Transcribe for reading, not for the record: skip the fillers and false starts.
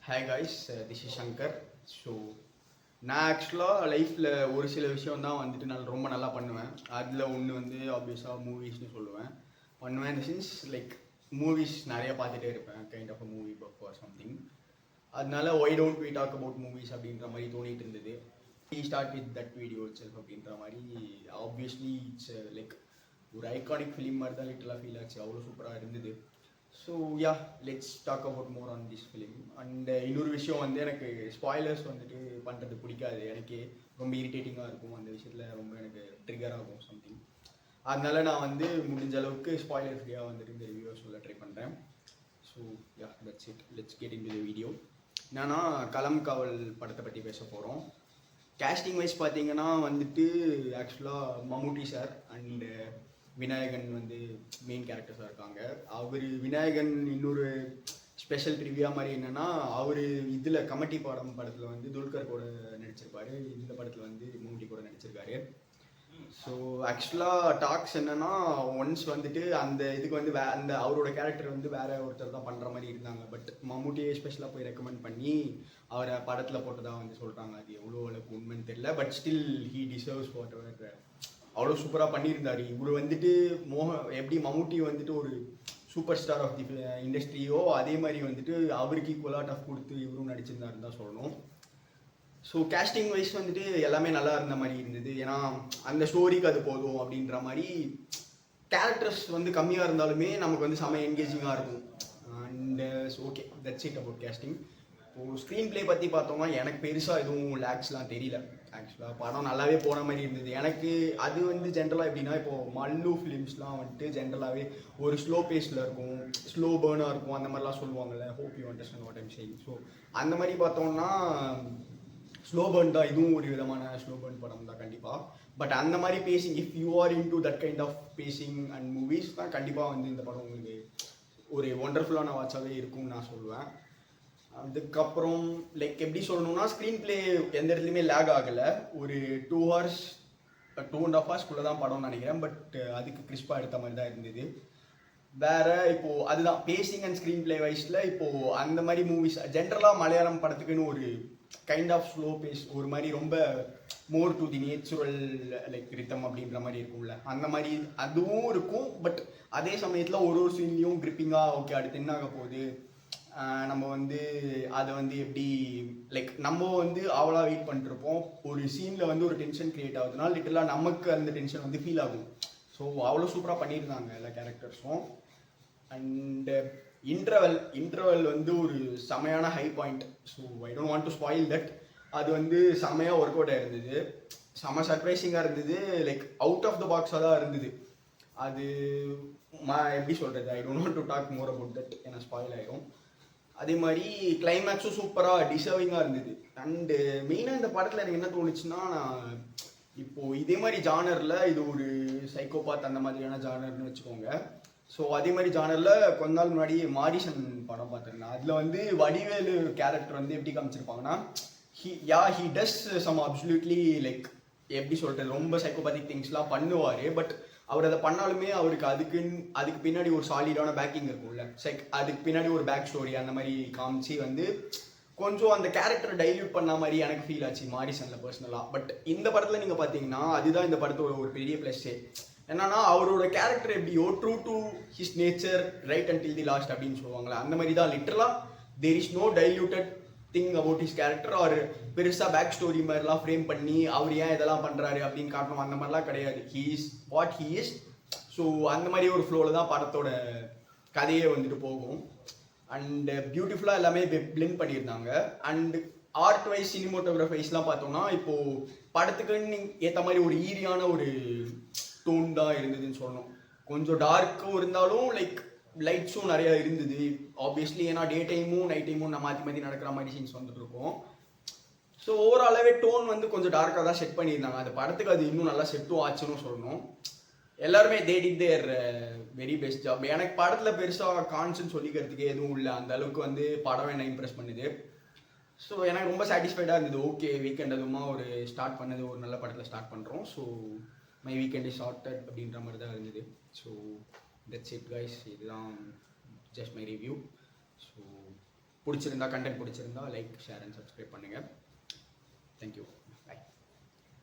Hi guys, this is Shankar. So நான் ஆக்சுவலாக லைஃப்பில் ஒரு சில விஷயம் தான் வந்துட்டு நான் ரொம்ப நல்லா பண்ணுவேன். அதில் ஒன்று வந்து ஆப்வியஸாக மூவிஸ்னு சொல்லுவேன். பண்ணுவேன் இந்த சென்ஸ் லைக் மூவிஸ் நிறைய பார்த்துட்டே இருப்பேன், kind of a movie buff or something. அதனால why don't we talk about movies அப்படின்ற மாதிரி தோணிட்டு இருந்தது. We start with that video self அப்படின்ற மாதிரி. ஆப்வியஸ்லி இட்ஸ் லைக் ஒரு ஐகானிக் ஃபிலிம் மாதிரி தான் லிட்டலாக ஃபீல் ஆச்சு. அவ்வளோ சூப்பராக இருந்தது. So ya, let's talk about more on this film. And இன்னொரு விஷயம் வந்து எனக்கு ஸ்பாய்லர்ஸ் வந்துட்டு பண்ணுறது பிடிக்காது. எனக்கு ரொம்ப இரிட்டேட்டிங்காக இருக்கும், அந்த விஷயத்தில் ரொம்ப எனக்கு ட்ரிகர் ஆகும் சம்திங். அதனால நான் வந்து முடிஞ்ச அளவுக்கு ஸ்பாய்லர் ஃப்ரீயாக வந்துட்டு இந்த ரிவ்யூ சொல்ல ட்ரை பண்ணுறேன். So yeah, that's it. Let's get in to the video. என்னன்னா, களம் காவல் படத்தை பற்றி பேச போகிறோம். கேஸ்டிங் வைஸ் பார்த்தீங்கன்னா வந்துட்டு ஆக்சுவலாக மம்முட்டி சார் அண்டு விநாயகன் வந்து மெயின் கேரக்டர்ஸாக இருக்காங்க. அவர் விநாயகன் இன்னொரு ஸ்பெஷல் ட்ரிவியா மாதிரி என்னென்னா, அவர் இதில் கமிட்டி படத்தில் வந்து துல்கர் கூட நடிச்சிருப்பாரு. இந்த படத்தில் வந்து மம்முட்டி கூட நடிச்சிருக்காரு. ஸோ ஆக்சுவலாக டாக்ஸ் என்னென்னா, ஒன்ஸ் வந்துட்டு அந்த இதுக்கு வந்து அந்த அவரோட கேரக்டர் வந்து வேற ஒருத்தர் தான் பண்ணுற மாதிரி இருந்தாங்க. பட் மம்முட்டியை ஸ்பெஷலாக போய் ரெக்கமெண்ட் பண்ணி அவரை படத்தில் போட்டதாக வந்து சொல்கிறாங்க. அது எவ்வளோ அளவுக்கு உண்மைன்னு தெரியல. But still he deserves whatever. அவ்வளோ சூப்பராக பண்ணியிருந்தார். இவர் வந்துட்டு எப்படி மம்முட்டி வந்துட்டு ஒரு சூப்பர் ஸ்டார் ஆஃப் தி இண்டஸ்ட்ரியோ அதே மாதிரி வந்துட்டு அவருக்கு ஈக்குவலாக டஃப் கொடுத்து இவரும் நடிச்சிருந்தாருன்னு தான் சொல்லணும். ஸோ கேஸ்டிங் வைஸ் வந்துட்டு எல்லாமே நல்லா இருந்த மாதிரி இருந்தது. ஏன்னா அந்த ஸ்டோரிக்கு அது போதும் அப்படின்ற மாதிரி. கேரக்டர்ஸ் வந்து கம்மியாக இருந்தாலுமே நமக்கு வந்து செம என்கேஜிங்காக இருக்கும். And okay, that's it about casting. இப்போது ஸ்க்ரீன் ப்ளே பற்றி பார்த்தோம்னா எனக்கு பெருசாக எதுவும் லேக்ஸ்லாம் தெரியல. ஆக்சுவலாக படம் நல்லாவே போன மாதிரி இருந்தது எனக்கு. அது வந்து ஜென்ரலாக எப்படின்னா, இப்போது மல்லு ஃபிலிம்ஸ்லாம் வந்துட்டு ஜென்ரலாகவே ஒரு ஸ்லோ பேஸில் இருக்கும், ஸ்லோ பேர்னாக இருக்கும், அந்த மாதிரிலாம் சொல்லுவாங்கள்ல. Hope you understand what I'm saying. So அந்த மாதிரி பார்த்தோம்னா ஸ்லோ பேர்ன் தான். இதுவும் ஒரு விதமான ஸ்லோ பேர்ன் படம் தான் கண்டிப்பாக. பட் அந்த மாதிரி pacing, if you are into that kind of pacing and movies தான் கண்டிப்பாக வந்து இந்த படம் உங்களுக்கு ஒரு ஒண்டர்ஃபுல்லான வாட்சாகவே இருக்கும்னு நான் சொல்லுவேன். அதுக்கப்புறம் லைக் எப்படி சொல்லணும்னா, ஸ்க்ரீன் பிளே எந்த இடத்துலையுமே லேக் ஆகலை. ஒரு 2 hours 2.5 hours தான் படம்னு நினைக்கிறேன். பட் அதுக்கு கிறிஸ்பாக எடுத்த மாதிரி தான் இருந்தது. வேற இப்போது அதுதான் பேசிங் அண்ட் ஸ்க்ரீன் பிளே வைஸில். இப்போது அந்த மாதிரி மூவிஸ் ஜென்ரலாக மலையாளம் படத்துக்குன்னு ஒரு கைண்ட் ஆஃப் ஸ்லோ பேஸ், ஒரு மாதிரி ரொம்ப more to the natural like rhythm அப்படின்ற மாதிரி இருக்கும்ல, அந்த மாதிரி அதுவும் இருக்கும். பட் அதே சமயத்தில் ஒரு சீன்லேயும் கிரிப்பிங்காக ஓகே அடுத்து என்ன ஆக போகுது, நம்ம வந்து அதை வந்து எப்படி லைக் நம்ம வந்து அவ்வளோ வெயிட் பண்ணிருப்போம். ஒரு சீனில் வந்து ஒரு டென்ஷன் கிரியேட் ஆகுதுன்னா லிட்டலாக நமக்கு அந்த டென்ஷன் வந்து ஃபீல் ஆகும். ஸோ அவ்வளோ சூப்பராக பண்ணியிருந்தாங்க எல்லா கேரக்டர்ஸும். அண்டு இன்டர்வல் வந்து ஒரு செமையான high point. So I don't want to spoil that. அது வந்து செமையாக ஒர்க் அவுட் ஆயிருந்தது, செம சர்ப்ரைசிங்காக இருந்தது, லைக் அவுட் ஆஃப் த பாக்ஸாக தான் இருந்தது. அது எப்படி சொல்கிறது, I don't want to talk more about that, ஏன்னா ஸ்பாயில் ஆயிரும். அதே மாதிரி கிளைமேக்ஸும் சூப்பராக டிசர்விங்காக இருந்தது. அண்டு மெயினாக இந்த படத்தில் எனக்கு என்ன தோணுச்சுன்னா, இப்போது இதே மாதிரி ஜானரில் இது ஒரு சைக்கோபாத் அந்த மாதிரியான ஜானர்னு வச்சுக்கோங்க. ஸோ அதே மாதிரி ஜானரில் கொஞ்ச நாள் முன்னாடி மாரிசன் படம் பார்த்துருந்தேன். அதில் வந்து வடிவேலு கேரக்டர் வந்து எப்படி காமிச்சிருப்பாங்கன்னா, he does some absolutely like எப்படி சொல்கிறது, ரொம்ப சைக்கோபாத்திக் திங்ஸ்லாம் பண்ணுவார். பட் அவர் அதை பண்ணாலுமே அவருக்கு அதுக்கு பின்னாடி ஒரு சாலிடான பேக்கிங் இருக்கும்ல, அதுக்கு பின்னாடி ஒரு பேக் ஸ்டோரி அந்த மாதிரி காமிச்சு வந்து கொஞ்சம் அந்த கேரக்டரை டைல்யூட் பண்ண மாதிரி எனக்கு ஃபீல் ஆச்சு மாரிசனில் பர்சனலாக. பட் இந்த படத்தில் நீங்கள் பார்த்தீங்கன்னா அதுதான் இந்த படத்தோட ஒரு பெரிய ப்ளஸ்ஸே. என்னன்னா, அவரோட கேரக்டர் எப்படியோ true to his nature right until the last அப்படின்னு சொல்லுவாங்களே, அந்த மாதிரி தான் லிட்டரலாக there is no diluted thing about his character. அவர் பெருசாக பேக் ஸ்டோரி மாதிரிலாம் ஃப்ரேம் பண்ணி அவர் ஏன் இதெல்லாம் பண்ணுறாரு அப்படின்னு காட்டணும் அந்த மாதிரிலாம் கிடையாது. He is what he is. So அந்த மாதிரி ஒரு ஃப்ளோவில் தான் படத்தோட கதையே வந்துட்டு போகும். அண்ட் பியூட்டிஃபுல்லாக எல்லாமே பிளெண்ட் பண்ணியிருந்தாங்க. அண்ட் ஆர்ட் வைஸ் சினிமோட்டோகிராஃபைஸ்லாம் பார்த்தோம்னா இப்போது படத்துக்குன்னு ஏற்ற மாதிரி ஒரு ஈரியான ஒரு டோன் தான் இருந்ததுன்னு சொல்லணும். கொஞ்சம் டார்க்கும் இருந்தாலும் லைக் லைட்ஸும் நிறையா இருந்தது ஆப்வியஸ்லி. ஏன்னா டே டைமும் நைட் டைமும் நான் மாற்றி நடக்கிற மாதிரி சீன்ஸ் வந்துட்டு இருக்கும். ஸோ ஓவராலாகவே டோன் வந்து கொஞ்சம் டார்க்காக தான் செட் பண்ணியிருந்தாங்க. அந்த படத்துக்கு அது இன்னும் நல்லா செட்டும் ஆச்சுன்னு சொல்லணும். எல்லாருமே they did there very best job. எனக்கு படத்தில் பெருசாக கான்ஸ்ன்னு சொல்லிக்கிறதுக்கு எதுவும் இல்லை. அந்த அளவுக்கு வந்து படம் என்ன இம்ப்ரெஸ் பண்ணுது. ஸோ எனக்கு ரொம்ப சாட்டிஸ்ஃபைடாக இருந்தது. ஓகே, வீக்கெண்ட் அதுமா ஒரு ஸ்டார்ட் பண்ணது ஒரு நல்ல படத்தில் ஸ்டார்ட் பண்ணுறோம். So my weekend is shorted அப்படின்ற மாதிரி தான் இருந்தது. So that's it guys. இதுதான் ஜஸ்ட் மை ரிவ்யூ. ஸோ பிடிச்சிருந்தா கண்டென்ட் பிடிச்சிருந்தா லைக் ஷேர் அண்ட் சப்ஸ்கிரைப் பண்ணுங்கள். தேங்க்யூ. பாய்.